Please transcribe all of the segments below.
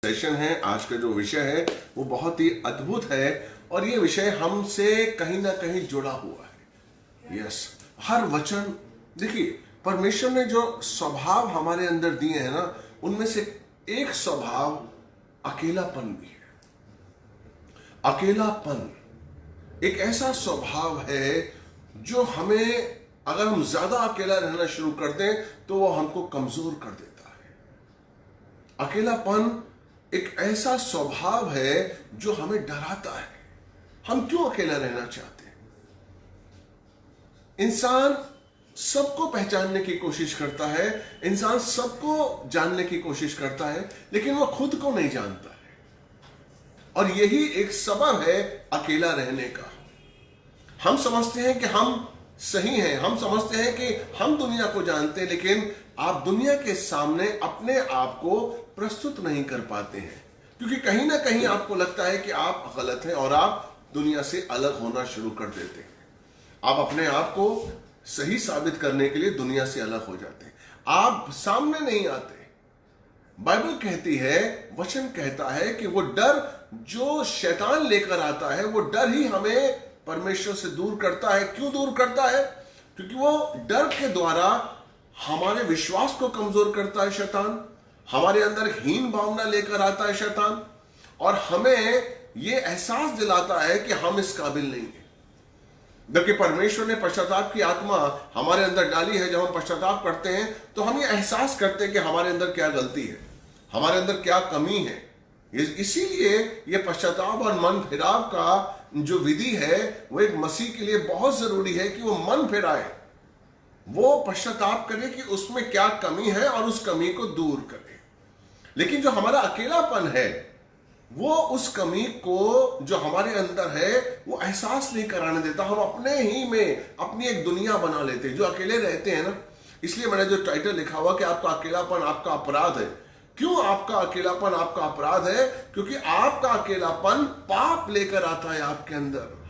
Session है। आज का जो विषय है वो बहुत ही अद्भुत है और ये विषय हमसे कहीं ना कहीं जुड़ा हुआ है। यस, हर वचन देखिए, परमेश्वर ने जो स्वभाव हमारे अंदर दिए हैं ना, उनमें से एक स्वभाव अकेलापन भी है। अकेलापन एक ऐसा स्वभाव है जो हमें, अगर हम ज्यादा अकेला रहना शुरू कर दें तो वो हमको कमजोर कर देता है। अकेलापन एक ऐसा स्वभाव है जो हमें डराता है। हम क्यों अकेला रहना चाहते हैं? इंसान सबको पहचानने की कोशिश करता है, इंसान सबको जानने की कोशिश करता है, लेकिन वो खुद को नहीं जानता है। और यही एक सबब है अकेला रहने का। हम समझते हैं कि हम सही हैं, हम समझते हैं कि हम दुनिया को जानते हैं, लेकिन आप दुनिया के सामने अपने आप को प्रस्तुत नहीं कर पाते हैं, क्योंकि कहीं ना कहीं आपको लगता है कि आप गलत हैं और आप दुनिया से अलग होना शुरू कर देते हैं। आप अपने आप को सही साबित करने के लिए दुनिया से अलग हो जाते हैं, आप सामने नहीं आते। बाइबल कहती है, वचन कहता है कि वो डर जो शैतान लेकर आता है, वो डर ही हमें परमेश्वर से दूर करता है। क्यों दूर करता है? क्योंकि वो डर के द्वारा हमारे विश्वास को कमजोर करता है शैतान, हमारे अंदर हीन भावना लेकर आता है शैतान, और हमें यह एहसास दिलाता है कि हम इस काबिल नहीं हैं। जबकि परमेश्वर ने पश्चाताप की आत्मा हमारे अंदर डाली है। जब हम पश्चाताप करते हैं तो हम ये एहसास करते हैं कि हमारे अंदर क्या गलती है, हमारे अंदर क्या कमी है। इसीलिए ये पश्चाताप और मन फिराव का जो विधि है वो एक मसीह के लिए बहुत जरूरी है कि वो मन फिराए, वो पश्चाताप करे कि उसमें क्या कमी है और उस कमी को दूर करे। लेकिन जो हमारा अकेलापन है, वो उस कमी को जो हमारे अंदर है वो एहसास नहीं कराने देता। हम अपने ही में अपनी एक दुनिया बना लेते हैं। जो अकेले रहते हैं ना, इसलिए मैंने जो टाइटल लिखा हुआ कि आपका अकेलापन आपका अपराध है। क्यों आपका अकेलापन आपका अपराध है? क्योंकि आपका अकेलापन पाप लेकर आता है आपके अंदर।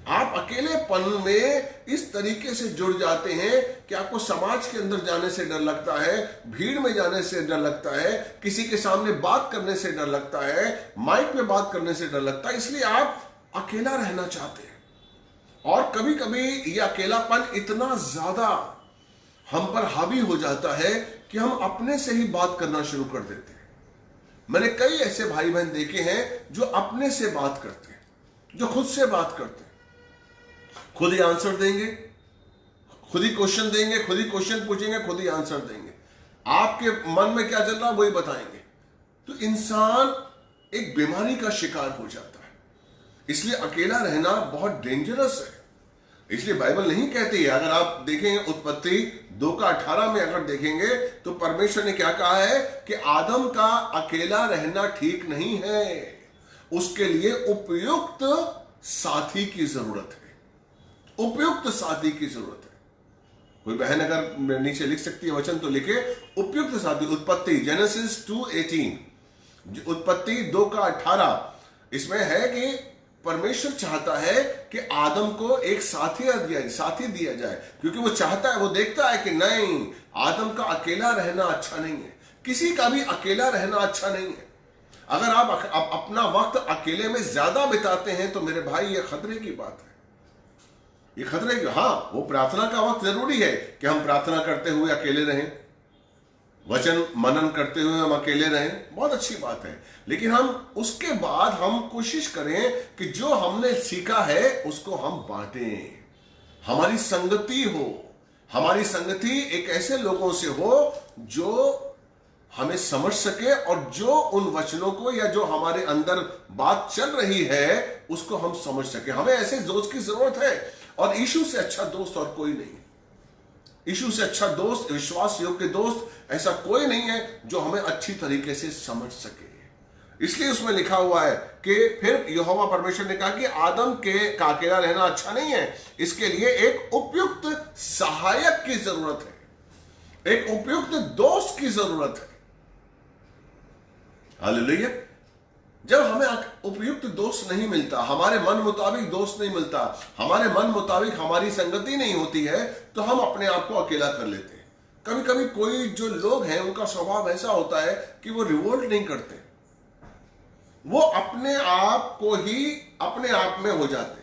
आप अकेलेपन में इस तरीके से जुड़ जाते हैं कि आपको समाज के अंदर जाने से डर लगता है, भीड़ में जाने से डर लगता है, किसी के सामने बात करने से डर लगता है, माइक पे बात करने से डर लगता है। इसलिए आप अकेला रहना चाहते हैं। और कभी कभी यह अकेलापन इतना ज्यादा हम पर हावी हो जाता है कि हम अपने से ही बात करना शुरू कर देते हैं। मैंने कई ऐसे भाई बहन देखे हैं जो अपने से बात करते हैं, जो खुद से बात करते हैं, खुद ही आंसर देंगे, खुद ही क्वेश्चन देंगे, खुद ही क्वेश्चन पूछेंगे, खुद ही आंसर देंगे। आपके मन में क्या चल रहा है वही बताएंगे। तो इंसान एक बीमारी का शिकार हो जाता है। इसलिए अकेला रहना बहुत डेंजरस है। इसलिए बाइबल नहीं कहती है, अगर आप देखेंगे उत्पत्ति 2:18 में अगर देखेंगे तो परमेश्वर ने क्या कहा है कि आदम का अकेला रहना ठीक नहीं है, उसके लिए उपयुक्त साथी की जरूरत है। उपयुक्त साथी की जरूरत है। कोई बहन अगर नीचे लिख सकती है वचन तो लिखे, उपयुक्त साथी। उत्पत्ति जेनेसिस 2:18, उत्पत्ति 2:18 इसमें है कि परमेश्वर चाहता है कि आदम को एक साथी दिया जाए, क्योंकि वो चाहता है, वो देखता है कि नहीं, आदम का अकेला रहना अच्छा नहीं है, किसी का भी अकेला रहना अच्छा नहीं है। अगर आप अपना वक्त अकेले में ज्यादा बिताते हैं तो मेरे भाई ये खतरे की बात है। ये खतरे की, हाँ, वो प्रार्थना का वक्त जरूरी है कि हम प्रार्थना करते हुए अकेले रहें, वचन मनन करते हुए हम अकेले रहें, बहुत अच्छी बात है। लेकिन हम उसके बाद हम कोशिश करें कि जो हमने सीखा है उसको हम बांटें, हमारी संगति हो, हमारी संगति एक ऐसे लोगों से हो जो हमें समझ सके और जो उन वचनों को या जो हमारे अंदर बात चल रही है उसको हम समझ सके। हमें ऐसे दोस्त की जरूरत है, और यीशु से अच्छा दोस्त और कोई नहीं है। यीशु से अच्छा दोस्त, विश्वास योग्य दोस्त ऐसा कोई नहीं है जो हमें अच्छी तरीके से समझ सके। इसलिए उसमें लिखा हुआ है कि फिर यहोवा परमेश्वर ने कहा कि आदम के का अकेला रहना अच्छा नहीं है, इसके लिए एक उपयुक्त सहायक की जरूरत है, एक उपयुक्त दोस्त की जरूरत है। हालेलुया। जब हमें उपयुक्त दोस्त नहीं मिलता, हमारे मन मुताबिक दोस्त नहीं मिलता, हमारे मन मुताबिक हमारी संगति नहीं होती है, तो हम अपने आप को अकेला कर लेते हैं। कभी कभी कोई जो लोग हैं उनका स्वभाव ऐसा होता है कि वो रिवोल्ट नहीं करते, वो अपने आप को ही अपने आप में हो जाते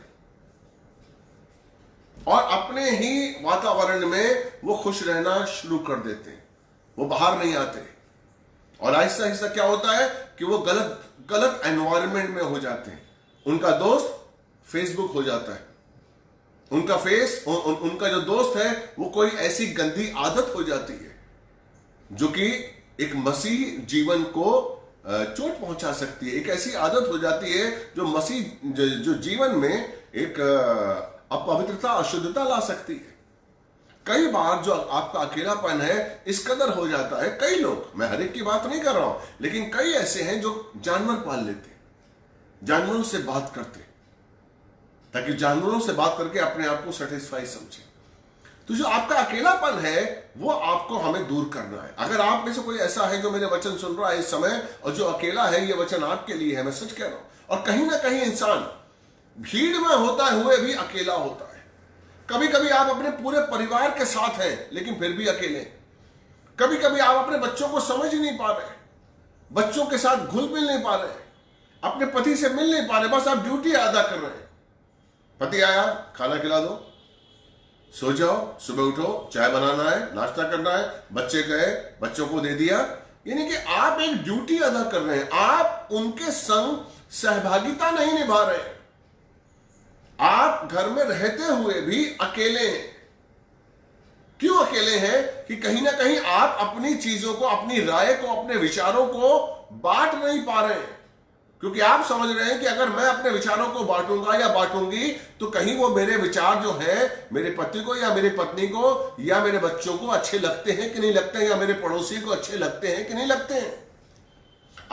और अपने ही वातावरण में वो खुश रहना शुरू कर देते हैं, वो बाहर नहीं आते और आहिस्ता आहिस्ता क्या होता है कि वो गलत गलत एनवायरनमेंट में हो जाते हैं। उनका दोस्त फेसबुक हो जाता है, उनका जो दोस्त है वो कोई ऐसी गंदी आदत हो जाती है जो कि एक मसीह जीवन को चोट पहुंचा सकती है। एक ऐसी आदत हो जाती है जो मसीह जो जीवन में एक अपवित्रता अशुद्धता ला सकती है। कई बार जो आपका अकेलापन है इस कदर हो जाता है, कई लोग, मैं हर एक की बात नहीं कर रहा हूं, लेकिन कई ऐसे हैं जो जानवर पाल लेते, जानवरों से बात करते ताकि जानवरों से बात करके अपने आप को सेटिस्फाई समझे। तो जो आपका अकेलापन है वो आपको हमें दूर करना है। अगर आप में से कोई ऐसा है जो मेरे वचन सुन रहा है इस समय और जो अकेला है, ये वचन आपके लिए है, मैं सच कह रहा हूं। और कहीं ना कहीं इंसान भीड़ में होता हुए भी अकेला होता है। कभी कभी आप अपने पूरे परिवार के साथ हैं लेकिन फिर भी अकेले। कभी कभी आप अपने बच्चों को समझ ही नहीं पा रहे, बच्चों के साथ घुल मिल नहीं पा रहे, अपने पति से मिल नहीं पा रहे, बस आप ड्यूटी अदा कर रहे हैं। पति आया, खाना खिला दो, सो जाओ, सुबह उठो, चाय बनाना है, नाश्ता करना है, बच्चे गए, बच्चों को दे दिया। यानी कि आप एक ड्यूटी अदा कर रहे हैं, आप उनके संग सहभागिता नहीं निभा रहे। आप घर में रहते हुए भी अकेले हैं। क्यों अकेले हैं? कि कहीं ना कहीं आप अपनी चीजों को, अपनी राय को, अपने विचारों को बांट नहीं पा रहे हैं। क्योंकि आप समझ रहे हैं कि अगर मैं अपने विचारों को बांटूंगा या बांटूंगी तो कहीं वो मेरे विचार जो है मेरे पति को या मेरी पत्नी को या मेरे बच्चों को अच्छे लगते हैं कि नहीं लगते हैं, या मेरे पड़ोसी को अच्छे लगते हैं कि नहीं लगते हैं।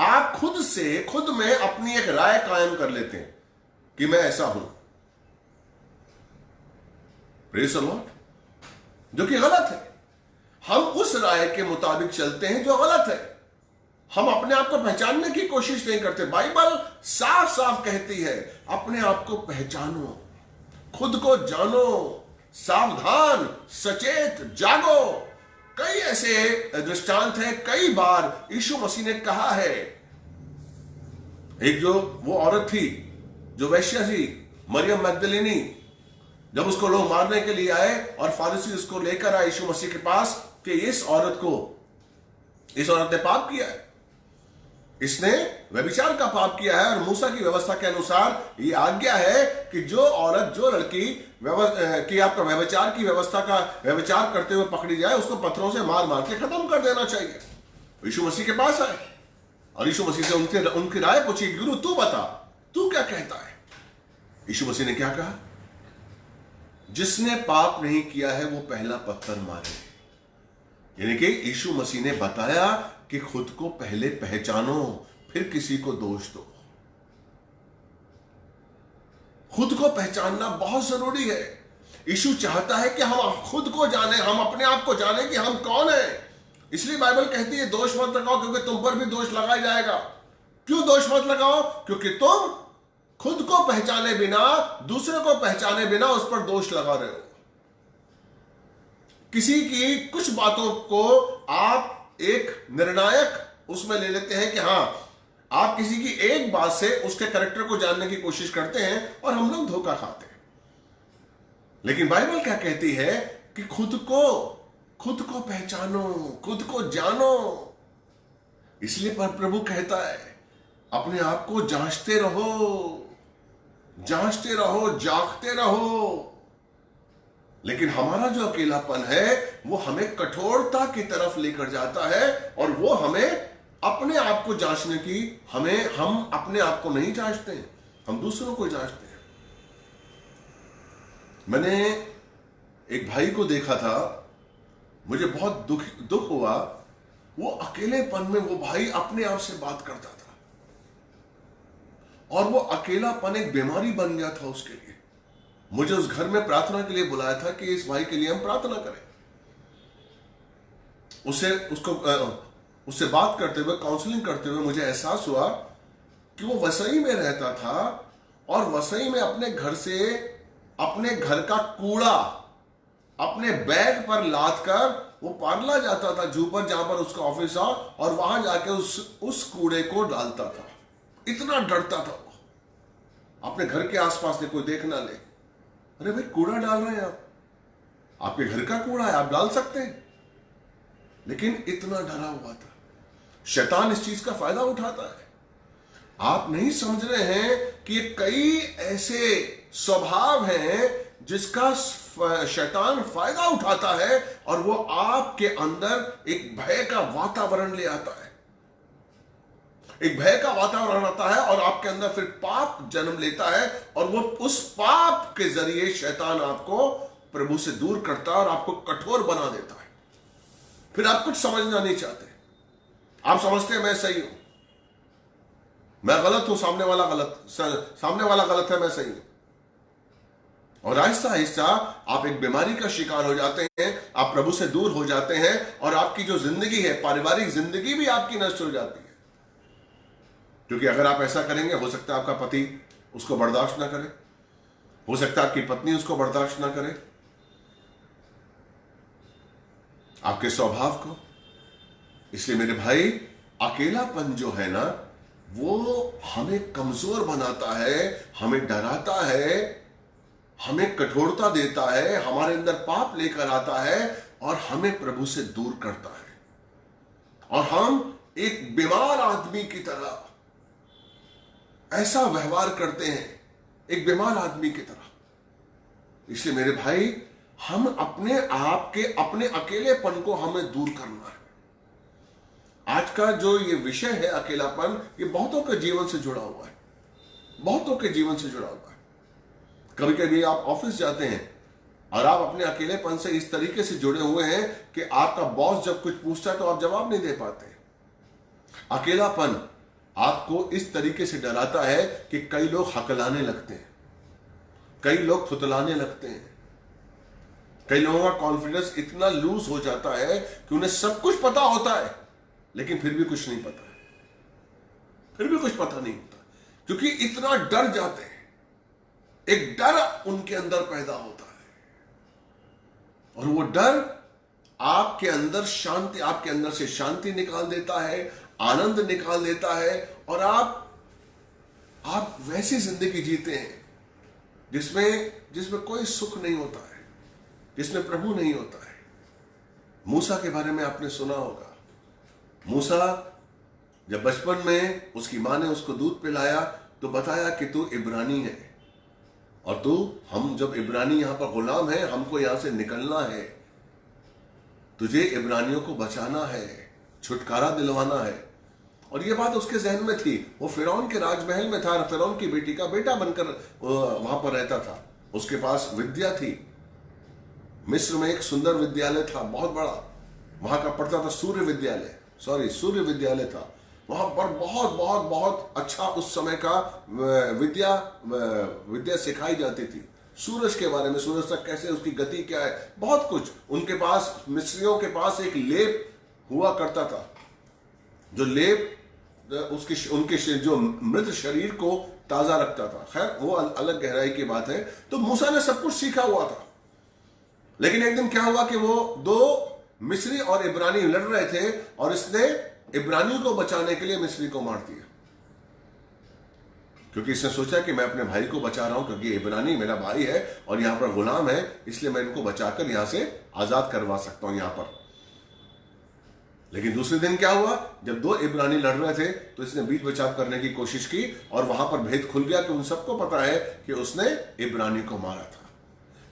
आप खुद में अपनी एक राय कायम कर लेते हैं कि मैं ऐसा हूं, प्रेज़ द लॉर्ड, जो कि गलत है। हम उस राय के मुताबिक चलते हैं जो गलत है। हम अपने आप को पहचानने की कोशिश नहीं करते। बाइबल साफ साफ कहती है अपने आप को पहचानो, खुद को जानो, सावधान, सचेत, जागो। कई ऐसे दृष्टांत हैं, कई बार यीशु मसीह ने कहा है। एक जो वो औरत थी जो वैश्या थी, मरियम मैगदलिनी, जब उसको लोग मारने के लिए आए और फारिसी उसको लेकर आए यीशु मसीह के पास कि इस औरत ने पाप किया है, इसने व्यभिचार का पाप किया है और मूसा की व्यवस्था के अनुसार ये आज्ञा है कि जो औरत, जो लड़की कि आपका व्यभिचार की व्यवस्था का व्यभिचार करते हुए पकड़ी जाए उसको पत्थरों से मार मार के खत्म कर देना चाहिए। यीशु मसीह के पास आए और यीशु मसीह से उनकी राय पूछी, गुरु तू बता, तू क्या कहता है? यीशु मसीह ने क्या कहा? जिसने पाप नहीं किया है वो पहला पत्थर मारे। यानी कि यीशु मसीह ने बताया कि खुद को पहले पहचानो फिर किसी को दोष दो। खुद को पहचानना बहुत जरूरी है। यीशु चाहता है कि हम खुद को जाने, हम अपने आप को जाने कि हम कौन हैं। इसलिए बाइबल कहती है दोष मत लगाओ क्योंकि तुम पर भी दोष लगाया जाएगा। क्यों दोष मत लगाओ? क्योंकि तुम खुद को पहचाने बिना, दूसरे को पहचाने बिना उस पर दोष लगा रहे हो। किसी की कुछ बातों को आप एक निर्णायक उसमें ले लेते हैं कि हां, आप किसी की एक बात से उसके कैरेक्टर को जानने की कोशिश करते हैं और हम लोग धोखा खाते हैं। लेकिन बाइबल क्या कहती है कि खुद को पहचानो, खुद को जानो। इसलिए पर प्रभु कहता है अपने आप को जांचते रहो, जागते रहो। लेकिन हमारा जो अकेलापन है वो हमें कठोरता की तरफ लेकर जाता है और वो हमें अपने आप को जांचने की, हम अपने आप को नहीं जांचते हैं, हम दूसरों को जांचते हैं। मैंने एक भाई को देखा था, मुझे बहुत दुख हुआ। वो अकेलेपन में वो भाई अपने आप से बात करता था और वो अकेलापन एक बीमारी बन गया था उसके लिए। मुझे उस घर में प्रार्थना के लिए बुलाया था कि इस भाई के लिए हम प्रार्थना करें। उससे बात करते हुए, काउंसलिंग करते हुए मुझे एहसास हुआ कि वो वसई में रहता था और वसई में अपने घर से, अपने घर का कूड़ा अपने बैग पर लाद कर वो पार्ला जाता था जू पर, जहां पर उसका ऑफिस था, और वहां जाके उस कूड़े को डालता था। इतना डरता था वो, अपने घर के आसपास से कोई देख ना ले। अरे भाई, कूड़ा डाल रहे हैं आप, आपके घर का कूड़ा है, आप डाल सकते हैं। लेकिन इतना डरा हुआ था। शैतान इस चीज का फायदा उठाता है। आप नहीं समझ रहे हैं कि कई ऐसे स्वभाव हैं जिसका शैतान फायदा उठाता है, और वो आपके अंदर एक भय का वातावरण ले आता है। एक भय का वातावरण आता है और आपके अंदर फिर पाप जन्म लेता है, और वो उस पाप के जरिए शैतान आपको प्रभु से दूर करता है और आपको कठोर बना देता है। फिर आप कुछ समझना नहीं चाहते। आप समझते हैं मैं सही हूं, मैं गलत हूं, सामने वाला गलत है, मैं सही हूं। और आहिस्ता आहिस्ता आप एक बीमारी का शिकार हो जाते हैं, आप प्रभु से दूर हो जाते हैं, और आपकी जो जिंदगी है, पारिवारिक जिंदगी भी आपकी नष्ट हो जाती है। क्योंकि अगर आप ऐसा करेंगे, हो सकता है आपका पति उसको बर्दाश्त ना करे, हो सकता है आपकी पत्नी उसको बर्दाश्त ना करे, आपके स्वभाव को। इसलिए मेरे भाई, अकेलापन जो है ना, वो हमें कमजोर बनाता है, हमें डराता है, हमें कठोरता देता है, हमारे अंदर पाप लेकर आता है और हमें प्रभु से दूर करता है। और हम एक बीमार आदमी की तरह ऐसा व्यवहार करते हैं, एक बीमार आदमी की तरह। इसलिए मेरे भाई, हम अपने आप के, अपने अकेलेपन को हमें दूर करना है। आज का जो ये विषय है अकेलापन, ये बहुतों के जीवन से जुड़ा हुआ है, बहुतों के जीवन से जुड़ा हुआ है। कभी कभी आप ऑफिस जाते हैं और आप अपने अकेलेपन से इस तरीके से जुड़े हुए हैं कि आपका बॉस जब कुछ पूछता है तो आप जवाब नहीं दे पाते। अकेलापन आपको इस तरीके से डराता है कि कई लोग हकलाने लगते हैं, कई लोग थुतलाने लगते हैं, कई लोगों का कॉन्फिडेंस इतना लूज हो जाता है कि उन्हें सब कुछ पता होता है, लेकिन फिर भी कुछ नहीं पता है, फिर भी कुछ पता नहीं होता, क्योंकि इतना डर जाते हैं। एक डर उनके अंदर पैदा होता है, और वो डर आपके अंदर शांति, आपके अंदर से शांति निकाल देता है, आनंद निकाल देता है, और आप वैसी जिंदगी जीते हैं जिसमें कोई सुख नहीं होता है, जिसमें प्रभु नहीं होता है। मूसा के बारे में आपने सुना होगा। मूसा जब बचपन में उसकी मां ने उसको दूध पिलाया तो बताया कि तू इब्रानी है, और हम जब इब्रानी यहां पर गुलाम है, हमको यहां से निकलना है, तुझे इब्रानियों को बचाना है, छुटकारा दिलवाना है। और ये बात उसके जहन में थी। वो फिरौन के राजमहल में था, फिरौन की बेटी का बेटा बनकर वहां पर रहता था। उसके पास विद्या थी। मिस्र में एक सुंदर विद्यालय था, बहुत बड़ा, वहां का पढ़ता था सूर्य विद्यालय था। वहां पर बहुत बहुत बहुत अच्छा उस समय का विद्या सिखाई जाती थी। सूरज के बारे में, सूरज तक कैसे उसकी गति क्या है, बहुत कुछ। उनके पास, मिस्रियों के पास एक लेप हुआ करता था, जो लेप उनके जो मृत शरीर को ताजा रखता था। खैर, वो अलग गहराई की बात है। तो मूसा ने सब कुछ सीखा हुआ था, लेकिन एक दिन क्या हुआ कि वो दो मिस्री और इब्रानी लड़ रहे थे, और इसने इब्रानी को बचाने के लिए मिस्री को मार दिया, क्योंकि इसने सोचा कि मैं अपने भाई को बचा रहा हूं, क्योंकि इब्रानी मेरा भाई है और यहां पर गुलाम है, इसलिए मैं इनको बचाकर यहां से आजाद करवा सकता हूं यहां पर। लेकिन दूसरे दिन क्या हुआ, जब दो इब्रानी लड़ रहे थे तो इसने बीच बचाव करने की कोशिश की, और वहां पर भेद खुल गया कि उन सबको पता है कि उसने इब्रानी को मारा था।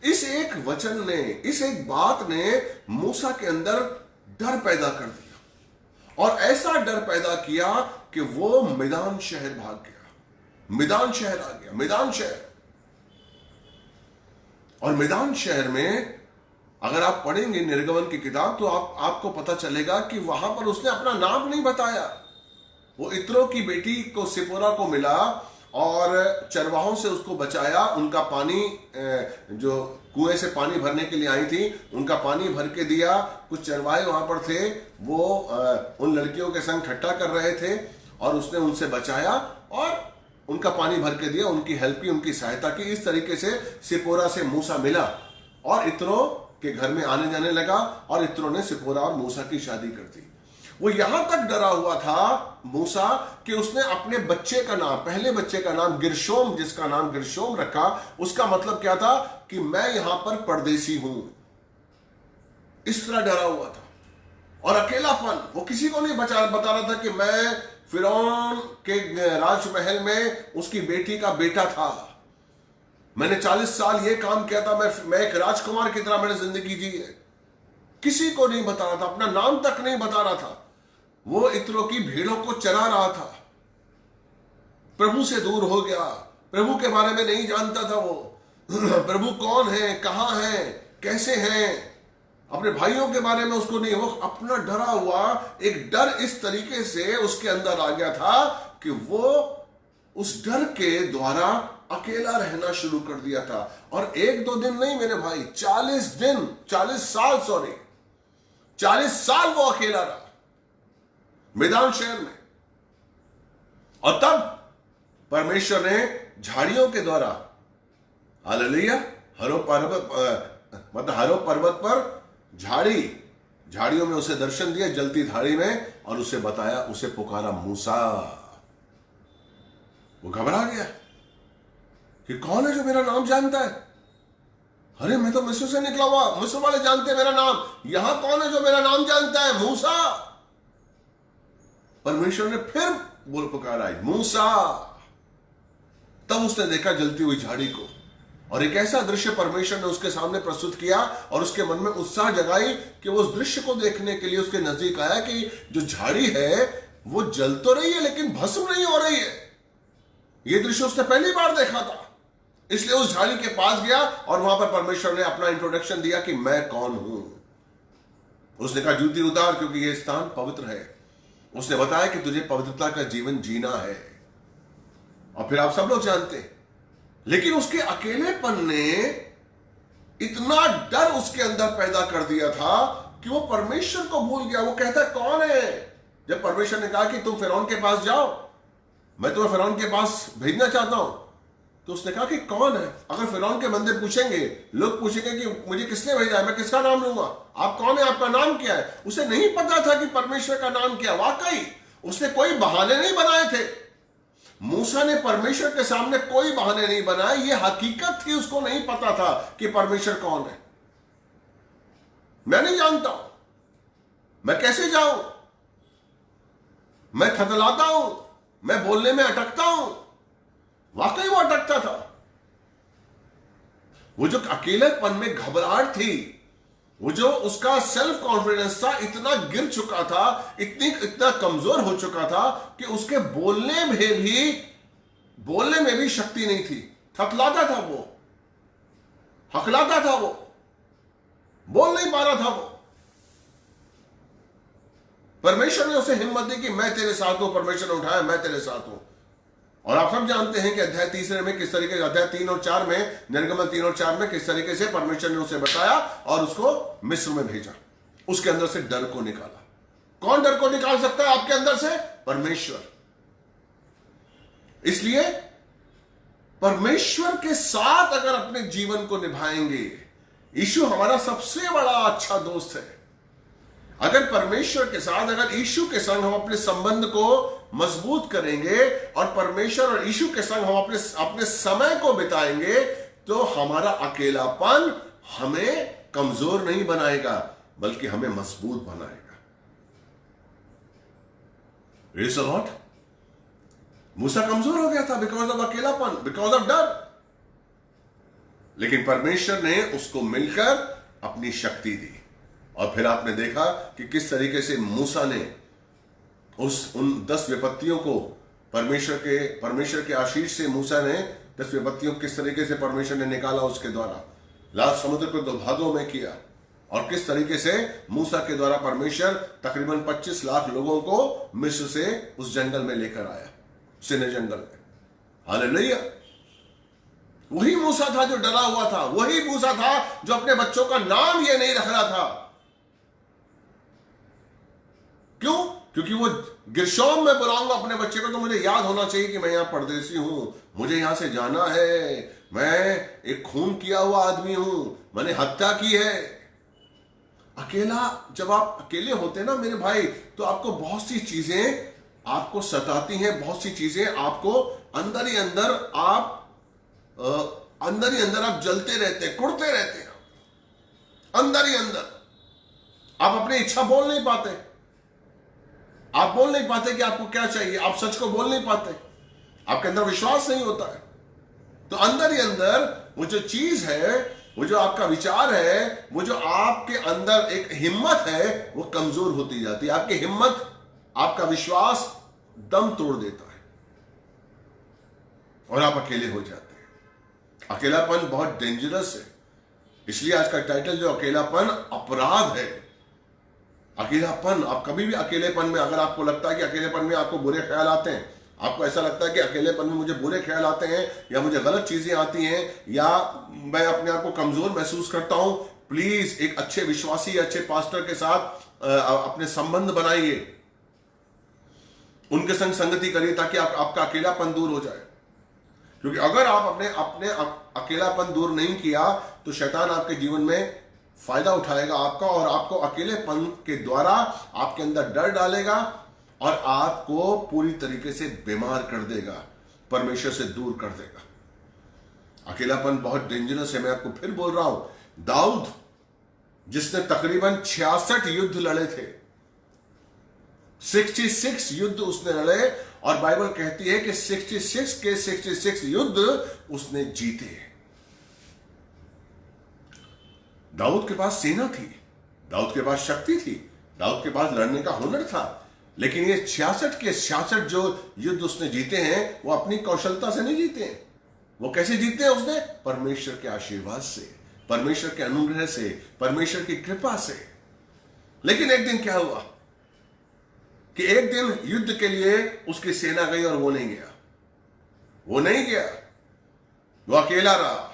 इस एक वचन ने, इस एक बात ने मूसा के अंदर डर पैदा कर दिया, और ऐसा डर पैदा किया कि वो मिदान शहर भाग गया। मिदान शहर आ गया, मिदान शहर। और मिदान शहर में अगर आप पढ़ेंगे निर्गमन की किताब तो आपको पता चलेगा कि वहां पर उसने अपना नाम नहीं बताया। वो इत्रो की बेटी को, सिपोरा को मिला और चरवाहों से उसको बचाया। उनका पानी, जो कुएं से पानी भरने के लिए आई थी, उनका पानी भर के दिया। कुछ चरवाहे वहां पर थे, वो उन लड़कियों के संग ठट्टा कर रहे थे, और उसने उनसे बचाया और उनका पानी भर के दिया, उनकी हेल्प की, उनकी सहायता की। इस तरीके से सिपोरा से मूसा मिला, और इत्रो के घर में आने जाने लगा और इत्रो ने सिपोरा और मूसा की शादी कर दी। वो यहां तक डरा हुआ था मूसा कि उसने अपने बच्चे का नाम, पहले बच्चे का नाम गिरशोम, जिसका नाम गिरशोम रखा, उसका मतलब क्या था कि मैं यहां पर परदेसी हूं। इस तरह डरा हुआ था और अकेलापन, वो किसी को नहीं बता रहा था कि मैं फिरौन के राजमहल में उसकी बेटी का बेटा था, मैंने 40 साल ये काम किया था, मैं एक राजकुमार की तरह मैंने जिंदगी जी है। किसी को नहीं बता रहा था, अपना नाम तक नहीं बता रहा था। वो इत्रो की भीड़ों को चरा रहा था, प्रभु से दूर हो गया, प्रभु के बारे में नहीं जानता था वो प्रभु कौन है, कहां है, कैसे हैं, अपने भाइयों के बारे में उसको नहीं, वो अपना डरा हुआ एक डर इस तरीके से उसके अंदर आ गया था कि वो उस डर के द्वारा अकेला रहना शुरू कर दिया था। और एक दो दिन नहीं मेरे भाई, 40 साल वो अकेला रहा मैदान शहर में। और तब परमेश्वर ने झाड़ियों के द्वारा, हालेलुया, हरो पर्वत पर झाड़ियों में उसे दर्शन दिया, जलती झाड़ी में, और उसे बताया, उसे पुकारा मूसा। वो घबरा गया कि कौन है जो मेरा नाम जानता है? अरे मैं तो मिस्र से निकला हुआ, मिस्र वाले जानते हैं मेरा नाम, यहां कौन है जो मेरा नाम जानता है? मूसा। परमेश्वर ने फिर बोल पुकारा, मूसा। तब उसने देखा जलती हुई झाड़ी को, और एक ऐसा दृश्य परमेश्वर ने उसके सामने प्रस्तुत किया और उसके मन में उत्साह जगाई कि वो उस दृश्य को देखने के लिए उसके नजदीक आया कि जो झाड़ी है वो जल तो रही है लेकिन भस्म नहीं हो रही है। ये दृश्य उसने पहली बार देखा था, इसलिए उस झाड़ी के पास गया और वहां पर परमेश्वर ने अपना इंट्रोडक्शन दिया कि मैं कौन हूं। उसने कहा, जूती उतार क्योंकि यह स्थान पवित्र है। उसने बताया कि तुझे पवित्रता का जीवन जीना है। और फिर आप सब लोग जानते हैं, लेकिन उसके अकेलेपन ने इतना डर उसके अंदर पैदा कर दिया था कि वो परमेश्वर को भूल गया। वो कहता कौन है? जब परमेश्वर ने कहा कि तुम फिरौन के पास जाओ, मैं तुम्हें फिरौन के पास भेजना चाहता हूं, तो उसने कहा कि कौन है? अगर फिरौन के बंदे पूछेंगे, लोग पूछेंगे कि मुझे किसने भेजा है, मैं किसका नाम लूंगा? आप कौन है, आपका नाम क्या है? उसे नहीं पता था कि परमेश्वर का नाम क्या। वाकई उसने कोई बहाने नहीं बनाए थे। मूसा ने परमेश्वर के सामने कोई बहाने नहीं बनाए, ये हकीकत थी, उसको नहीं पता था कि परमेश्वर कौन है। मैं नहीं जानता हूं, मैं कैसे जाऊं, मैं थतलाता हूं, मैं बोलने में अटकता हूं। वाकई वो अटकता था। वो जो अकेलेपन में घबराहट थी, वो जो उसका सेल्फ कॉन्फिडेंस था, इतना गिर चुका था, इतना कमजोर हो चुका था कि उसके बोलने में भी शक्ति नहीं थी। थतलाता था वो, हकलाता था वो, बोल नहीं पा रहा था वो। परमेश्वर ने उसे हिम्मत दी कि मैं तेरे साथ हूं। परमेश्वर ने उठाया, मैं तेरे साथ हूं। और आप सब जानते हैं कि अध्याय 3 में किस तरीके से, अध्याय 3 और 4 में, निर्गमन 3 और 4 में किस तरीके से परमेश्वर ने उसे बताया और उसको मिस्र में भेजा, उसके अंदर से डर को निकाला। कौन डर को निकाल सकता है आपके अंदर से? परमेश्वर। इसलिए परमेश्वर के साथ अगर अपने जीवन को निभाएंगे, यीशु हमारा सबसे बड़ा अच्छा दोस्त है। अगर परमेश्वर के साथ, अगर यीशु के संग हम अपने संबंध को मजबूत करेंगे और परमेश्वर और यीशु के संग हम अपने समय को बिताएंगे, तो हमारा अकेलापन हमें कमजोर नहीं बनाएगा बल्कि हमें मजबूत बनाएगा। Praise the Lord. मूसा कमजोर हो गया था बिकॉज ऑफ अकेलापन, बिकॉज ऑफ डर, लेकिन परमेश्वर ने उसको मिलकर अपनी शक्ति दी। और फिर आपने देखा कि किस तरीके से मूसा ने उन 10 विपत्तियों को, परमेश्वर के आशीष से मूसा ने 10 विपत्तियों किस तरीके से परमेश्वर ने निकाला उसके द्वारा। लाल समुद्र को 2 भागों में किया, और किस तरीके से मूसा के द्वारा परमेश्वर तकरीबन 25 लाख लोगों को मिस्र से उस जंगल में लेकर आया, सिने जंगल में। हालेलुया। वही मूसा था जो डरा हुआ था, वही मूसा था जो अपने बच्चों का नाम ये नहीं रख रहा था। क्यों? क्योंकि वो गिरशोम में बुलाऊंगा अपने बच्चे को, तो मुझे याद होना चाहिए कि मैं यहां परदेसी हूं, मुझे यहां से जाना है, मैं एक खून किया हुआ आदमी हूं, मैंने हत्या की है। अकेला, जब आप अकेले होते हैं ना मेरे भाई, तो आपको बहुत सी चीजें आपको सताती हैं, बहुत सी चीजें आपको अंदर ही अंदर आप जलते रहते हैं, कुड़ते रहते हैं अंदर ही अंदर। आप अपनी इच्छा बोल नहीं पाते, आप बोल नहीं पाते कि आपको क्या चाहिए, आप सच को बोल नहीं पाते, आपके अंदर विश्वास नहीं होता है। तो अंदर ही अंदर वो जो चीज है, वो जो आपका विचार है, वो जो आपके अंदर एक हिम्मत है, वो कमजोर होती जाती है। आपकी हिम्मत, आपका विश्वास दम तोड़ देता है और आप अकेले हो जाते हैं। अकेलापन बहुत डेंजरस है, इसलिए आज का टाइटल जो अकेलापन अपराध है। अकेलापन, आप कभी भी अकेलेपन में, अगर आपको लगता है कि अकेलेपन में आपको बुरे ख्याल आते हैं, आपको ऐसा लगता है कि अकेलेपन में मुझे बुरे ख्याल आते हैं या मुझे गलत चीजें आती हैं या मैं अपने आप को कमजोर महसूस करता हूं, प्लीज एक अच्छे विश्वासी, अच्छे पास्टर के साथ अपने संबंध बनाइए, उनके संग संगति करिए ताकि आपका अकेलापन दूर हो जाए। क्योंकि अगर आप अपने अकेलापन दूर नहीं किया तो शैतान आपके जीवन में फायदा उठाएगा आपका, और आपको अकेलेपन के द्वारा आपके अंदर डर डालेगा और आपको पूरी तरीके से बीमार कर देगा, परमेश्वर से दूर कर देगा। अकेलापन बहुत डेंजरस है। मैं आपको फिर बोल रहा हूं, दाऊद जिसने तकरीबन 66 युद्ध लड़े थे, 66 युद्ध उसने लड़े, और बाइबल कहती है कि 66 के 66 युद्ध उसने जीते। दाऊद के पास सेना थी, दाऊद के पास शक्ति थी, दाऊद के पास लड़ने का हुनर था, लेकिन ये 66 के 66 जो युद्ध उसने जीते हैं, वो अपनी कौशलता से नहीं जीते हैं। वो कैसे जीते हैं उसने? परमेश्वर के आशीर्वाद से, परमेश्वर के अनुग्रह से, परमेश्वर की कृपा से। लेकिन एक दिन क्या हुआ कि एक दिन युद्ध के लिए उसकी सेना गई और वो नहीं गया, वो नहीं गया, वो अकेला रहा,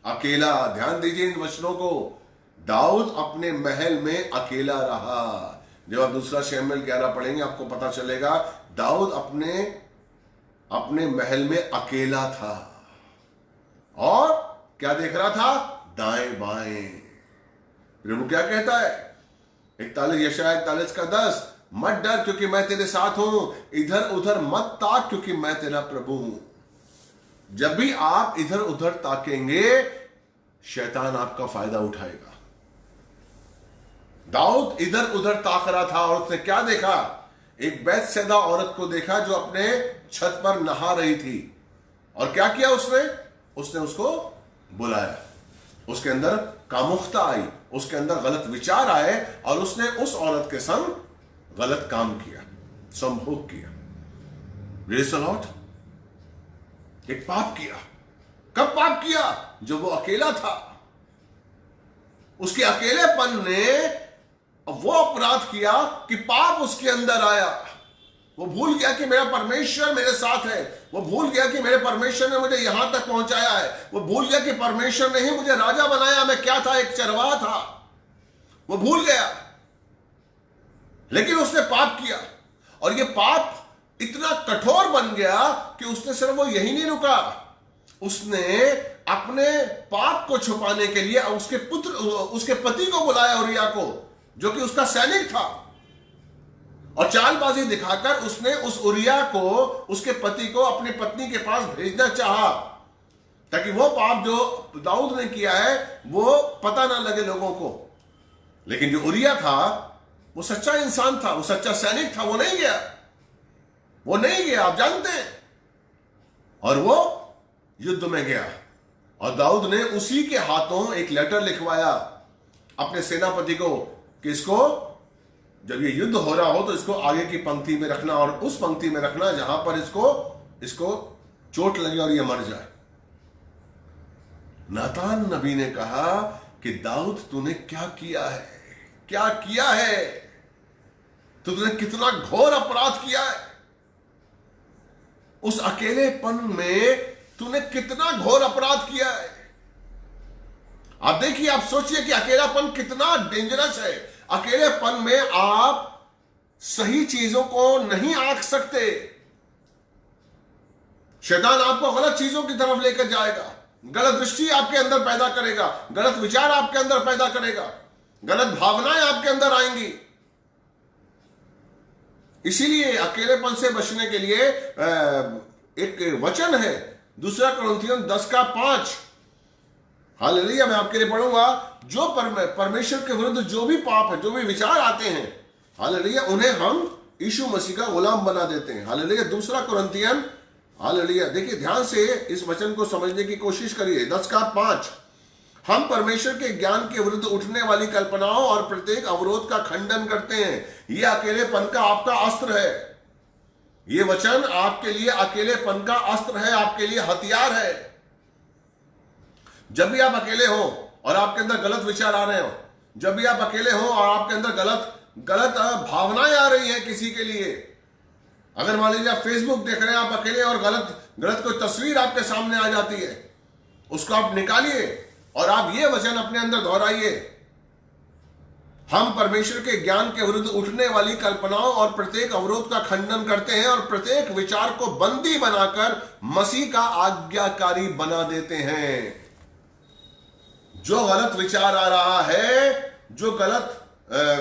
अकेला। ध्यान दीजिए इन वचनों को, दाऊद अपने महल में अकेला रहा। जब आप दूसरा शमूएल 11 पढ़ेंगे आपको पता चलेगा, दाऊद अपने महल में अकेला था और क्या देख रहा था? दाएं बाएं। प्रभु क्या कहता है? 41 यशायाह 41 का 10, मत डर क्योंकि मैं तेरे साथ हूं, इधर उधर मत ताक क्योंकि मैं तेरा प्रभु हूं। जब भी आप इधर उधर ताकेंगे, शैतान आपका फायदा उठाएगा। दाऊद इधर उधर ताक रहा था और उसने क्या देखा? एक बैतसैदा औरत को देखा जो अपने छत पर नहा रही थी। और क्या किया उसने? उसने उसको बुलाया, उसके अंदर कामुकता आई, उसके अंदर गलत विचार आए और उसने उस औरत के संग गलत काम किया, संभोग किया, एक पाप किया। कब पाप किया? जब वो अकेला था। उसके अकेलेपन ने वो अपराध किया कि पाप उसके अंदर आया। वो भूल गया कि मेरा परमेश्वर मेरे साथ है, वो भूल गया कि मेरे परमेश्वर ने मुझे यहां तक पहुंचाया है, वो भूल गया कि परमेश्वर ने ही मुझे राजा बनाया, मैं क्या था? एक चरवाहा था। वो भूल गया, लेकिन उसने पाप किया और ये पाप इतना कठोर बन गया कि उसने सिर्फ वो यही नहीं रुका, उसने अपने पाप को छुपाने के लिए उसके पति को बुलाया, उरिया को, जो कि उसका सैनिक था, और चालबाजी दिखाकर उसने उस उरिया को, उसके पति को अपनी पत्नी के पास भेजना चाहा ताकि वो पाप जो दाऊद ने किया है वो पता ना लगे लोगों को। लेकिन जो उरिया था वो सच्चा इंसान था, वो सच्चा सैनिक था, वो नहीं गया, वो नहीं गया, आप जानते हैं। और वो युद्ध में गया और दाऊद ने उसी के हाथों एक लेटर लिखवाया अपने सेनापति को कि इसको, जब ये युद्ध हो रहा हो तो इसको आगे की पंक्ति में रखना और उस पंक्ति में रखना जहां पर इसको चोट लगे और ये मर जाए। नातान नबी ने कहा कि दाऊद तूने क्या किया है, क्या किया है? तूने कितना घोर अपराध किया है। उस अकेलेपन में तूने कितना घोर अपराध किया है। आप देखिए, आप सोचिए कि अकेलापन कितना डेंजरस है। अकेलेपन में आप सही चीजों को नहीं आंक सकते। शैतान आपको गलत चीजों की तरफ लेकर जाएगा, गलत दृष्टि आपके अंदर पैदा करेगा, गलत विचार आपके अंदर पैदा करेगा। गलत भावनाएं आपके अंदर आएंगी। इसीलिए अकेलेपन से बचने के लिए एक वचन है, दूसरा कुरिन्थियों 10:5। हालेलुया, मैं आपके लिए पढ़ूंगा। जो परमेश्वर के विरुद्ध जो भी पाप है, जो भी विचार आते हैं, हालेलुया, उन्हें हम यीशु मसीह का गुलाम बना देते हैं। हालेलुया, दूसरा कुरिन्थियों, हालेलुया, देखिए ध्यान से इस वचन को समझने की कोशिश करिए। 10:5, हम परमेश्वर के ज्ञान के विरुद्ध उठने वाली कल्पनाओं और प्रत्येक अवरोध का खंडन करते हैं। यह अकेलेपन का आपका अस्त्र है। यह वचन आपके लिए अकेलेपन का अस्त्र है, आपके लिए हथियार है। जब भी आप अकेले हो और आपके अंदर गलत विचार आ रहे हो, जब भी आप अकेले हो और आपके अंदर गलत भावनाएं आ रही हैं किसी के लिए, अगर मान लीजिए आप फेसबुक देख रहे हैं, आप अकेले और गलत कोई तस्वीर आपके सामने आ जाती है, उसको आप निकालिए और आप ये वचन अपने अंदर दोहराइए। हम परमेश्वर के ज्ञान के विरुद्ध उठने वाली कल्पनाओं और प्रत्येक अवरोध का खंडन करते हैं और प्रत्येक विचार को बंदी बनाकर मसीह का आज्ञाकारी बना देते हैं। जो गलत विचार आ रहा है, जो गलत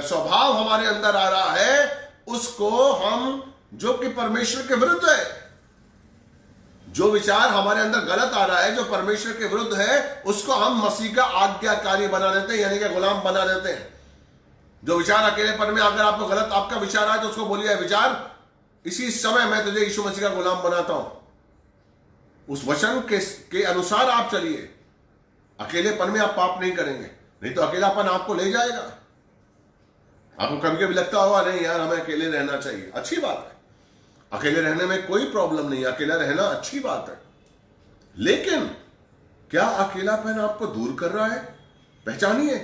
स्वभाव हमारे अंदर आ रहा है, उसको हम, जो कि परमेश्वर के विरुद्ध है, जो विचार हमारे अंदर गलत आ रहा है, जो परमेश्वर के विरुद्ध है, उसको हम मसीह का आज्ञाकारी बना देते हैं, यानी कि गुलाम बना देते हैं। जो विचार अकेलेपन में अगर आपको गलत आपका विचार आए तो उसको बोलिए, विचार, इसी समय मैं तुझे यीशु मसीह का गुलाम बनाता हूं। उस वचन के अनुसार आप चलिए। अकेलेपन में आप पाप नहीं करेंगे, नहीं तो अकेलापन आपको ले जाएगा। आपको कभी कभी लगता होगा, नहीं यार हमें अकेले रहना चाहिए, अच्छी बात है, अकेले रहने में कोई प्रॉब्लम नहीं, अकेला रहना अच्छी बात है। लेकिन क्या अकेलापन आपको दूर कर रहा है? पहचानिए,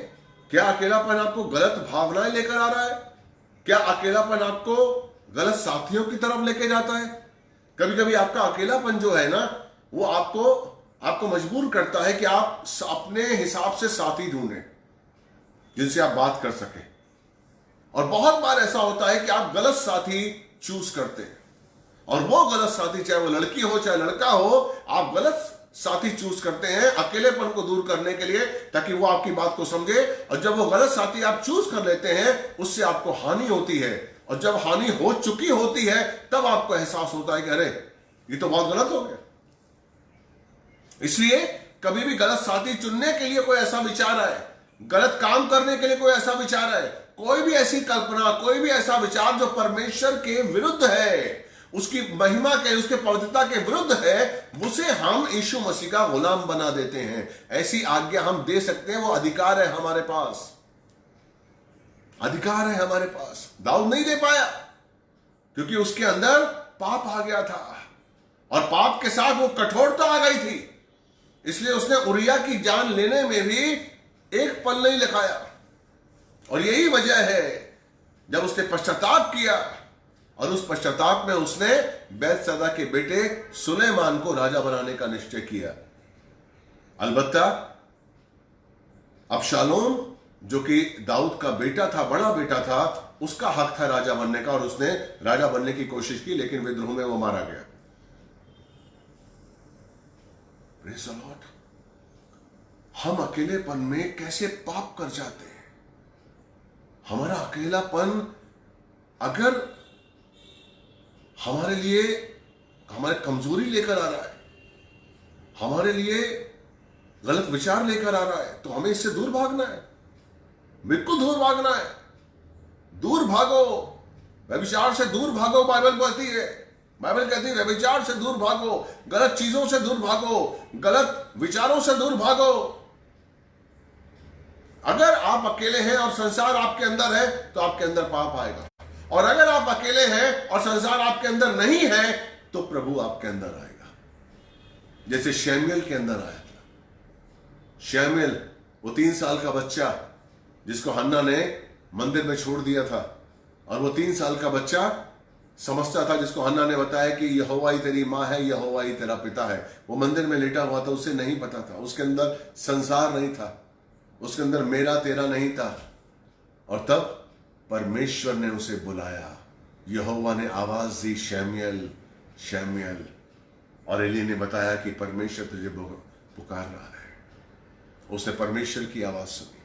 क्या अकेलापन आपको गलत भावनाएं लेकर आ रहा है? क्या अकेलापन आपको गलत साथियों की तरफ लेके जाता है? कभी कभी आपका अकेलापन जो है ना, वो आपको मजबूर करता है कि आप अपने हिसाब से साथी ढूंढें जिनसे आप बात कर सकें। और बहुत बार ऐसा होता है कि आप गलत साथी चूज करते हैं, और वो गलत साथी, चाहे वो लड़की हो चाहे लड़का हो, आप गलत साथी चूज करते हैं अकेलेपन को दूर करने के लिए, ताकि वो आपकी बात को समझे। और जब वो गलत साथी आप चूज कर लेते हैं, उससे आपको हानि होती है, और जब हानि हो चुकी होती है, तब आपको एहसास होता है कि अरे ये तो बहुत गलत हो गया। इसलिए कभी भी गलत साथी चुनने के लिए कोई ऐसा विचार आए, गलत काम करने के लिए कोई ऐसा विचार आए, कोई भी ऐसी कल्पना, कोई भी ऐसा विचार जो परमेश्वर के विरुद्ध है, उसकी महिमा के, उसके पवित्रता के विरुद्ध है, उसे हम यीशु मसीह का गुलाम बना देते हैं। ऐसी आज्ञा हम दे सकते हैं, वो अधिकार है हमारे पास, अधिकार है हमारे पास। दाऊद नहीं दे पाया क्योंकि उसके अंदर पाप आ गया था, और पाप के साथ वो कठोरता आ गई थी। इसलिए उसने उरिया की जान लेने में भी एक पल नहीं लिखाया। और यही वजह है, जब उसने पश्चाताप किया, और उस पश्चाताप में उसने बैतसैदा के बेटे सुलेमान को राजा बनाने का निश्चय किया। अलबत्ता अबशालोम, जो कि दाऊद का बेटा था, बड़ा बेटा था, उसका हक था राजा बनने का, और उसने राजा बनने की कोशिश की, लेकिन विद्रोह में वो मारा गया। Praise the Lord. हम अकेलेपन में कैसे पाप कर जाते हैं। हमारा अकेलापन अगर हमारे लिए हमारे कमजोरी लेकर आ रहा है, हमारे लिए गलत विचार लेकर आ रहा है, तो हमें इससे दूर भागना है, बिल्कुल दूर भागना है। दूर भागो, व्यभिचार से दूर भागो। बाइबल कहती है व्यभिचार से दूर भागो, गलत चीजों से दूर भागो, गलत विचारों से दूर भागो। अगर आप अकेले हैं और संसार आपके अंदर है, तो आपके अंदर पाप आएगा। और अगर आप अकेले हैं और संसार आपके अंदर नहीं है, तो प्रभु आपके अंदर आएगा। जैसे शमूएल के अंदर आया था। शमूएल, वो 3 साल का बच्चा जिसको हन्ना ने मंदिर में छोड़ दिया था, और वो 3 साल का बच्चा समझता था, जिसको हन्ना ने बताया कि यहोवा ही तेरी माँ है, यहोवा ही तेरा पिता है। वो मंदिर में लेटा हुआ था, उसे नहीं पता था, उसके अंदर संसार नहीं था, उसके अंदर मेरा तेरा नहीं था। और तब परमेश्वर ने उसे बुलाया, यहोवा ने आवाज दी, शमूएल शमूएल। और एली ने बताया कि परमेश्वर तुझे पुकार रहा है। उसने परमेश्वर की आवाज सुनी।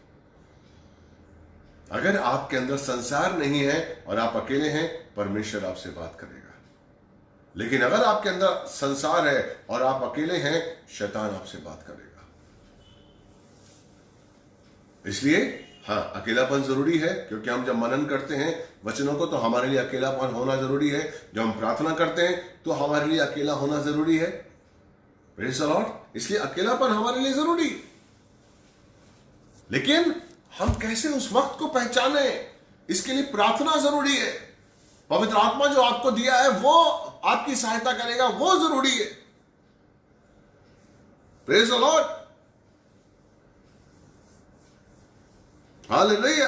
अगर आपके अंदर संसार नहीं है और आप अकेले हैं, परमेश्वर आपसे बात करेगा। लेकिन अगर आपके अंदर संसार है और आप अकेले हैं, शैतान आपसे बात करेगा। इसलिए हाँ, अकेलापन जरूरी है, क्योंकि हम जब मनन करते हैं वचनों को तो हमारे लिए अकेलापन होना जरूरी है। जब हम प्रार्थना करते हैं तो हमारे लिए अकेला होना जरूरी है। Praise the Lord. इसलिए अकेलापन हमारे लिए जरूरी है। लेकिन हम कैसे उस वक्त को पहचाने, इसके लिए प्रार्थना जरूरी है। पवित्र आत्मा जो आपको दिया है वो आपकी सहायता करेगा, वो जरूरी है। Praise the Lord. हालेलुया।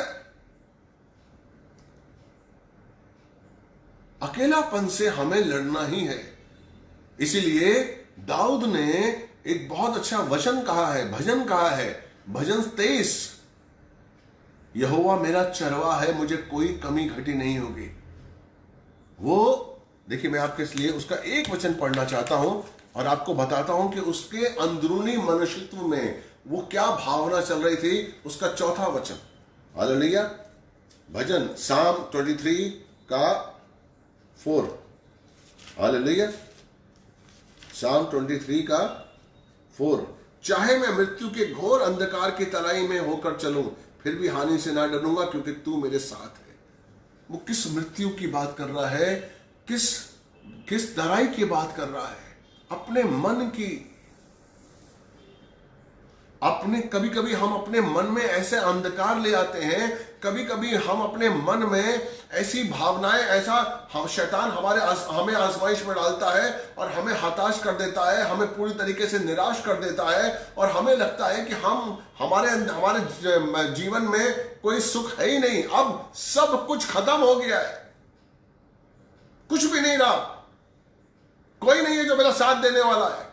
अकेलापन से हमें लड़ना ही है। इसीलिए दाऊद ने एक बहुत अच्छा वचन कहा है, भजन कहा है, भजन 23, यहोवा मेरा चरवा है, मुझे कोई कमी घटी नहीं होगी। वो देखिए, मैं आपके लिए उसका एक वचन पढ़ना चाहता हूं और आपको बताता हूं कि उसके अंदरूनी मनुष्यत्व में वो क्या भावना चल रही थी। उसका चौथा वचन, हालेलुया। भजन साम 23 का 4, हालेलुया। साम 23 का 4, चाहे मैं मृत्यु के घोर अंधकार की तराई में होकर चलूं, फिर भी हानि से ना डरूंगा, क्योंकि तू मेरे साथ है। वो किस मृत्यु की बात कर रहा है, किस तराई की बात कर रहा है? अपने मन की। कभी कभी हम अपने मन में ऐसे अंधकार ले आते हैं, कभी कभी हम अपने मन में ऐसी भावनाएं, ऐसा शैतान हमें आजमाइश में डालता है और हमें हताश कर देता है, हमें पूरी तरीके से निराश कर देता है और हमें लगता है कि हमारे जीवन में कोई सुख है ही नहीं, अब सब कुछ खत्म हो गया है, कुछ भी नहीं रहा, कोई नहीं है जो मेरा साथ देने वाला है।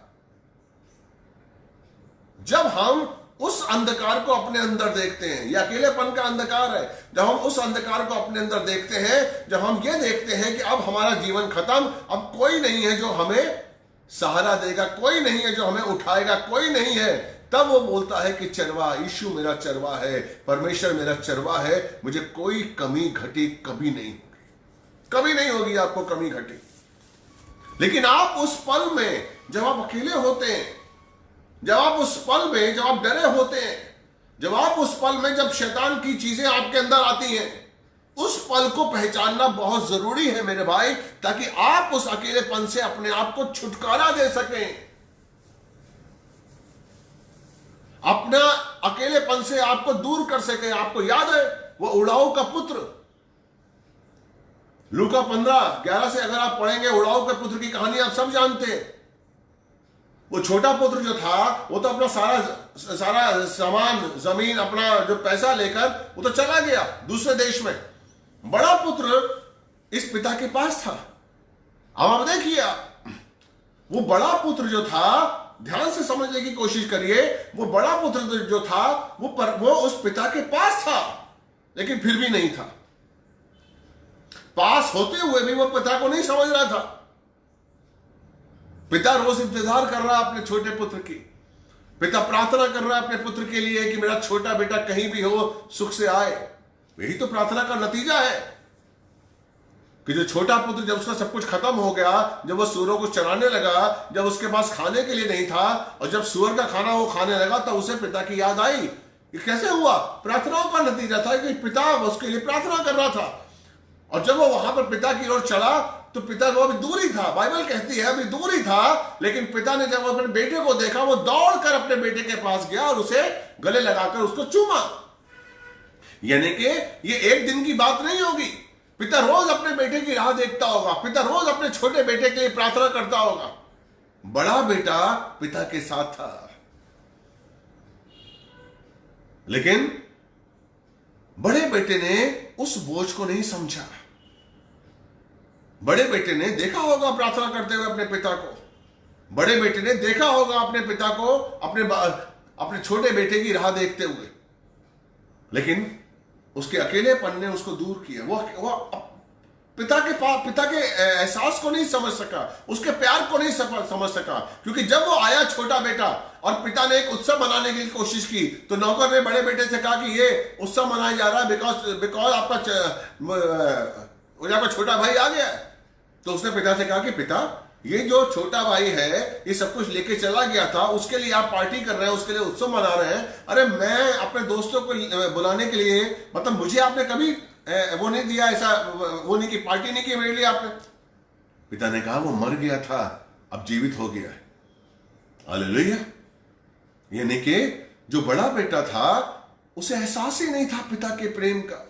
जब हम उस अंधकार को अपने अंदर देखते हैं, यह अकेलेपन का अंधकार है, जब हम उस अंधकार को अपने अंदर देखते हैं, जब हम ये देखते हैं कि अब हमारा जीवन खत्म, अब कोई नहीं है जो हमें सहारा देगा, कोई नहीं है जो हमें उठाएगा, कोई नहीं है, तब वो बोलता है कि चरवा, यीशु मेरा चरवा है, परमेश्वर मेरा चरवा है, मुझे कोई कमी घटी कभी नहीं होगी, कभी नहीं होगी आपको कमी घटी। लेकिन आप उस पल में जब आप अकेले होते हैं, जब आप उस पल में जब आप डरे होते हैं, जब आप उस पल में जब शैतान की चीजें आपके अंदर आती हैं, उस पल को पहचानना बहुत जरूरी है मेरे भाई, ताकि आप उस अकेलेपन से अपने आप को छुटकारा दे सकें। अपना अकेलेपन से आपको दूर कर सके। आपको याद है वो उड़ाऊ का पुत्र, लूका 15:11 से अगर आप पढ़ेंगे, उड़ाऊ के पुत्र की कहानी आप सब जानते हैं। वो छोटा पुत्र जो था वो तो अपना सारा सामान, जमीन, अपना जो पैसा लेकर वो तो चला गया दूसरे देश में। बड़ा पुत्र इस पिता के पास था। अब आप देखिए, वो बड़ा पुत्र जो था, ध्यान से समझने की कोशिश करिए, वो बड़ा पुत्र जो था वो उस पिता के पास था, लेकिन फिर भी नहीं था। पास होते हुए भी वो पिता को नहीं समझ रहा था। पिता रोज इंतजार कर रहा है अपने छोटे पुत्र की। पिता प्रार्थना कर रहा है अपने पुत्र के लिए कि मेरा छोटा बेटा कहीं भी हो, सुख से आए। यही तो प्रार्थना का नतीजा है कि जो छोटा पुत्र, जब उसका सब कुछ खत्म हो गया, जब वो सूअरों को चराने लगा, जब उसके पास खाने के लिए नहीं था और जब सूअर का खाना वो खाने लगा, तब उसे पिता की याद आई। ये कैसे हुआ? प्रार्थनाओं का नतीजा था कि पिता उसके लिए प्रार्थना कर रहा था। और जब वो वहां पर पिता की ओर चला तो पिता को अभी दूर ही था, बाइबल कहती है अभी दूर ही था, लेकिन पिता ने जब अपने बेटे को देखा, वो दौड़कर अपने बेटे के पास गया और उसे गले लगाकर उसको चूमा। यानी कि ये एक दिन की बात नहीं होगी। पिता रोज अपने बेटे की राह देखता होगा, पिता रोज अपने छोटे बेटे के लिए प्रार्थना करता होगा। बड़ा बेटा पिता के साथ था, लेकिन बड़े बेटे ने उस बोझ को नहीं समझा। बड़े बेटे ने देखा होगा प्रार्थना करते हुए अपने पिता को, बड़े बेटे ने देखा होगा अपने पिता को अपने छोटे बेटे की राह देखते हुए, लेकिन उसके अकेलेपन ने उसको दूर किया। पिता के एहसास को नहीं समझ सका, उसके प्यार को नहीं समझ सका। क्योंकि जब वो आया छोटा बेटा और पिता ने एक उत्सव मनाने की कोशिश की, तो नौकर ने बड़े बेटे से कहा कि ये उत्सव मनाया जा रहा है बिकॉज आपका छोटा भाई आ गया है। तो उसने पिता से कहा कि पिता, ये जो छोटा भाई है ये सब कुछ लेके चला गया था, उसके लिए आप पार्टी कर रहे हैं, उसके लिए उत्सव मना रहे हैं। अरे मैं अपने दोस्तों को बुलाने के लिए, मतलब मुझे आपने कभी वो नहीं दिया, ऐसा वो नहीं की पार्टी नहीं की मेरे लिए आपने। पिता ने कहा वो मर गया था, अब जीवित हो गया है। हालेलुया। यानी कि जो बड़ा बेटा था उसे एहसास ही नहीं था पिता के प्रेम का,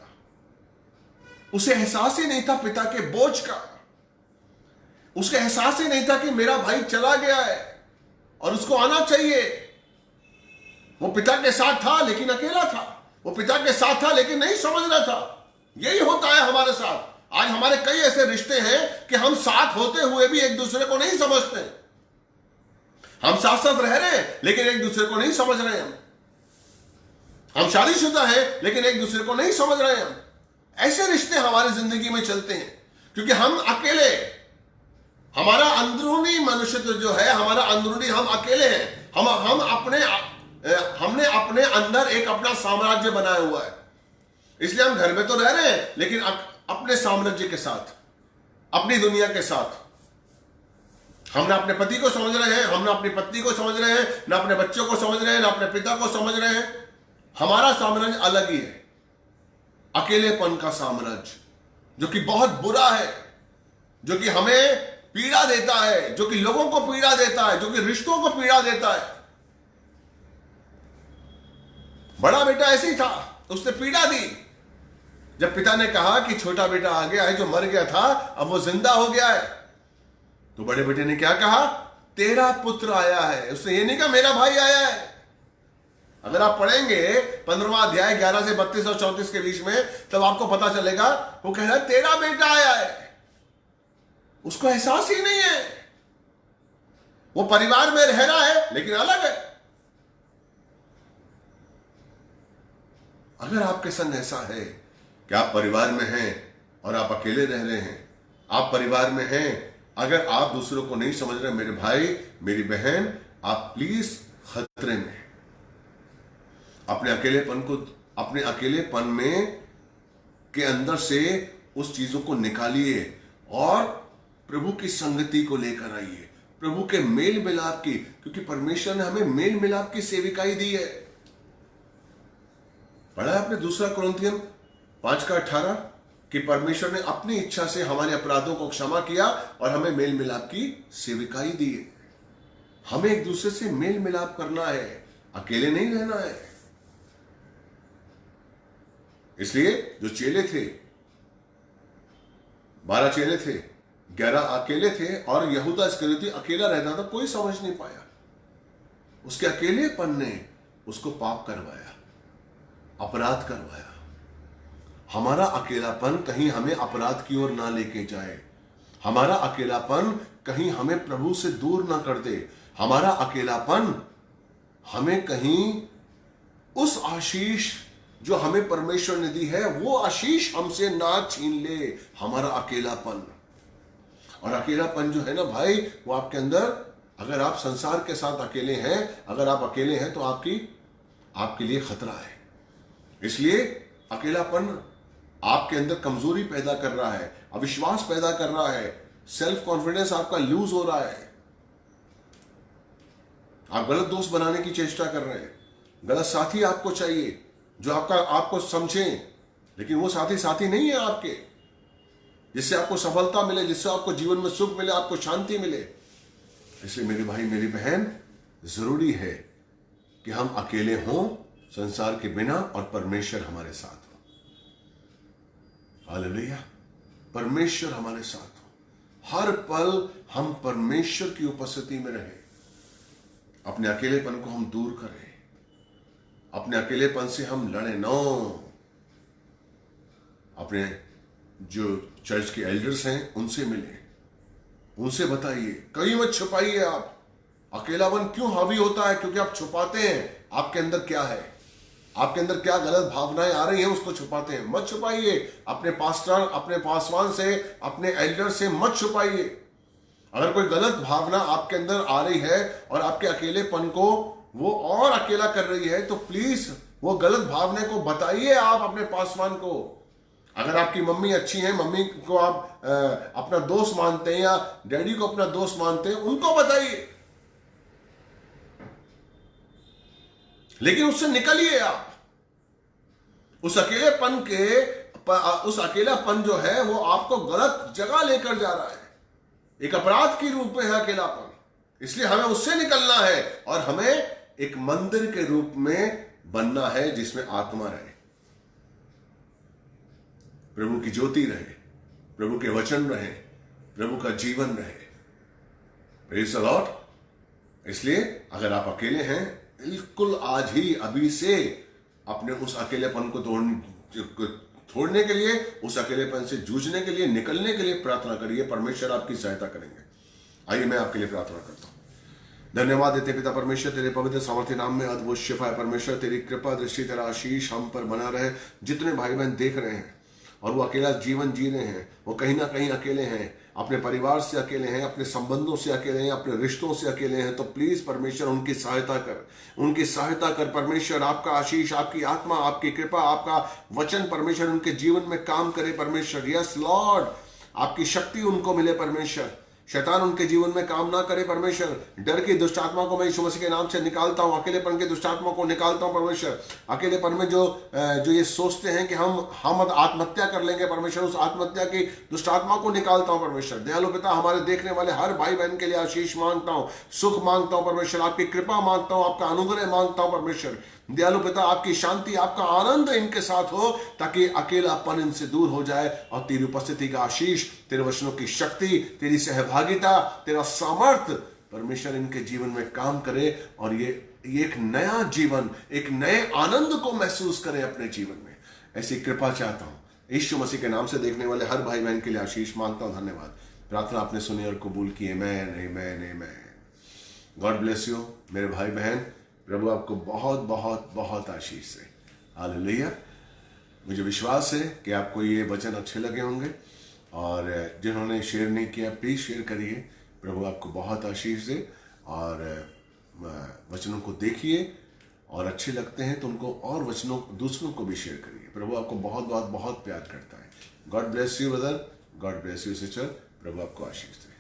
उसे एहसास ही नहीं था पिता के बोझ का, उसके एहसास ही नहीं था कि मेरा भाई चला गया है और उसको आना चाहिए। वो पिता के साथ था लेकिन अकेला था, वो पिता के साथ था लेकिन नहीं समझ रहा था। यही होता है हमारे साथ। आज हमारे कई ऐसे रिश्ते हैं कि हम साथ होते हुए भी एक दूसरे को नहीं समझते। हम साथ साथ रह रहे हैं लेकिन एक दूसरे को नहीं समझ रहे हैं। हम शादीशुदा हैं लेकिन एक दूसरे को नहीं समझ रहे हैं। ऐसे रिश्ते हमारी जिंदगी में चलते हैं क्योंकि हम अकेले, हमारा अंदरूनी मनुष्यत्व जो है, हमारा अंदरूनी, हम अकेले हैं। हमने अपने अंदर एक अपना साम्राज्य बनाया हुआ है। इसलिए हम घर में तो रह रहे हैं लेकिन अपने साम्राज्य के साथ, अपनी दुनिया के साथ। हम ना अपने पति को समझ रहे हैं, हम ना अपनी पत्नी को समझ रहे हैं, ना अपने बच्चों को समझ रहे हैं, ना अपने पिता को समझ रहे हैं। हमारा साम्राज्य अलग ही है, अकेलेपन का साम्राज्य, जो कि बहुत बुरा है, जो कि हमें पीड़ा देता है, जो कि लोगों को पीड़ा देता है, जो कि रिश्तों को पीड़ा देता है। बड़ा बेटा ऐसे ही था, उसने पीड़ा दी। जब पिता ने कहा कि छोटा बेटा आ गया है जो मर गया था, अब वो जिंदा हो गया है, तो बड़े बेटे ने क्या कहा? तेरा पुत्र आया है। उसने ये नहीं कहा मेरा भाई आया है। अगर आप पढ़ेंगे 15वां अध्याय 11 से 32 और 34 के बीच में, तब आपको पता चलेगा वो कह रहा है तेरा बेटा आया है। उसको एहसास ही नहीं है। वो परिवार में रह रहा है लेकिन अलग है। अगर आपके संग ऐसा है कि आप परिवार में हैं और आप अकेले रह रहे हैं, आप परिवार में हैं, अगर आप दूसरों को नहीं समझ रहे, मेरे भाई मेरी बहन, आप प्लीज खतरे में। अपने अकेलेपन में के अंदर से उस चीजों को निकालिए और प्रभु की संगति को लेकर आइए, प्रभु के मेल मिलाप की, क्योंकि परमेश्वर ने हमें मेल मिलाप की सेविकाई दी है। पढ़ा है आपने 2 कुरिन्थियन 5:18 कि परमेश्वर ने अपनी इच्छा से हमारे अपराधों को क्षमा किया और हमें मेल मिलाप की सेविकाई दी है। हमें एक दूसरे से मेल मिलाप करना है, अकेले नहीं रहना है। इसलिए जो चेले थे, 12 चेले थे, 11 अकेले थे और यहूदा इस्करियोती अकेला रहता था, कोई समझ नहीं पाया। उसके अकेलेपन ने उसको पाप करवाया, अपराध करवाया। हमारा अकेलापन कहीं हमें अपराध की ओर ना लेके जाए, हमारा अकेलापन कहीं हमें प्रभु से दूर ना कर दे, हमारा अकेलापन हमें कहीं उस आशीष जो हमें परमेश्वर ने दी है वो आशीष हमसे ना छीन ले। हमारा अकेलापन, और अकेलापन जो है ना भाई, वो आपके अंदर, अगर आप संसार के साथ अकेले हैं, अगर आप अकेले हैं तो आपके लिए खतरा है। इसलिए अकेलापन आपके अंदर कमजोरी पैदा कर रहा है, अविश्वास पैदा कर रहा है, सेल्फ कॉन्फिडेंस आपका लूज हो रहा है। आप गलत दोस्त बनाने की चेष्टा कर रहे हैं, गलत साथी आपको चाहिए जो आपको समझे, लेकिन वो साथी नहीं है आपके, जिससे आपको सफलता मिले, जिससे आपको जीवन में सुख मिले, आपको शांति मिले। इसलिए मेरे भाई मेरी बहन, जरूरी है कि हम अकेले हों संसार के बिना और परमेश्वर हमारे साथ हो। हालेलुया। परमेश्वर हमारे साथ हो, हर पल हम परमेश्वर की उपस्थिति में रहें। अपने अकेलेपन को हम दूर करें, अपने अकेलेपन से हम लड़े नो। अपने जो चर्च के एल्डर्स हैं उनसे मिलें, उनसे बताइए, कहीं मत छुपाइए। आप अकेलापन क्यों हावी होता है? क्योंकि आप छुपाते हैं आपके अंदर क्या है, आपके अंदर क्या गलत भावनाएं आ रही हैं उसको छुपाते हैं। मत छुपाइए, अपने पास्टर, अपने पासवान से, अपने एल्डर से मत छुपाइए। अगर कोई गलत भावना आपके अंदर आ रही है और आपके अकेलेपन को वो और अकेला कर रही है, तो प्लीज वो गलत भावना को बताइए आप अपने पासवान को। अगर आपकी मम्मी अच्छी है, मम्मी को आप अपना दोस्त मानते हैं या डैडी को अपना दोस्त मानते हैं, उनको बताइए, लेकिन उससे निकलिए आप। उस अकेलेपन उस अकेलापन जो है वो आपको गलत जगह लेकर जा रहा है, एक अपराध के रूप में है अकेलापन। इसलिए हमें उससे निकलना है और हमें एक मंदिर के रूप में बनना है जिसमें आत्मा रहे, प्रभु की ज्योति रहे, प्रभु के वचन रहे, प्रभु का जीवन रहे। Praise the Lord. इसलिए अगर आप अकेले हैं, बिल्कुल आज ही अभी से अपने उस अकेलेपन को छोड़ने के लिए, उस अकेलेपन से जूझने के लिए, निकलने के लिए प्रार्थना करिए। परमेश्वर आपकी सहायता करेंगे। आइए मैं आपके लिए प्रार्थना करता हूं। धन्यवाद देते पिता परमेश्वर, तेरे पवित्र सामर्थ्य नाम में अद्भुत शिफा है परमेश्वर। तेरी कृपा दृष्टि, तेरा आशीष हम पर बना रहे। जितने भाई बहन देख रहे हैं और वो अकेला जीवन जी रहे हैं, वो कहीं ना कहीं अकेले हैं, अपने परिवार से अकेले हैं, अपने संबंधों से अकेले हैं, अपने रिश्तों से अकेले हैं, तो प्लीज परमेश्वर उनकी सहायता कर, उनकी सहायता कर परमेश्वर। आपका आशीष, आपकी आत्मा, आपकी कृपा, आपका वचन परमेश्वर उनके जीवन में काम करे परमेश्वर। यस लॉर्ड, आपकी शक्ति उनको मिले परमेश्वर। शैतान उनके जीवन में काम ना करे परमेश्वर। डर की दुष्ट आत्मा को मैं यीशु मसीह के नाम से निकालता हूं। अकेलेपन के दुष्ट आत्मा को निकालता हूं परमेश्वर। अकेलेपन में जो ये सोचते हैं कि हम आत्महत्या कर लेंगे परमेश्वर, उस आत्महत्या की दुष्ट आत्मा को निकालता हूं परमेश्वर। दयालु पिता, हमारे देखने वाले हर भाई बहन के लिए आशीष मांगता हूं, सुख मांगता हूं परमेश्वर, आपकी कृपा मांगता हूं, आपका अनुग्रह मांगता हूं परमेश्वर। दयालु पिता, आपकी शांति, आपका आनंद इनके साथ हो, ताकि अकेलापन इनसे दूर हो जाए और तेरी उपस्थिति का आशीष, तेरे वचनों की शक्ति, तेरी सहभागिता, तेरा सामर्थ परमेश्वर इनके जीवन में काम करे और ये एक नया जीवन, एक नए आनंद को महसूस करें अपने जीवन में। ऐसी कृपा चाहता हूं। यीशु मसीह के नाम से देखने वाले हर भाई बहन के लिए आशीष मांगता हूं। धन्यवाद। प्रार्थना आपने सुनी और कबूल की। आमेन, आमेन, आमेन। गॉड ब्लेस यू मेरे भाई बहन। प्रभु आपको बहुत बहुत बहुत आशीष दे। हालेलुया। मुझे विश्वास है कि आपको ये वचन अच्छे लगे होंगे और जिन्होंने शेयर नहीं किया प्लीज शेयर करिए। प्रभु आपको बहुत आशीष दे और वचनों को देखिए और अच्छे लगते हैं तो उनको और वचनों दूसरों को भी शेयर करिए। प्रभु आपको बहुत बहुत बहुत प्यार करता है। God bless you brother, God bless you sister. प्रभु आपको आशीष दे।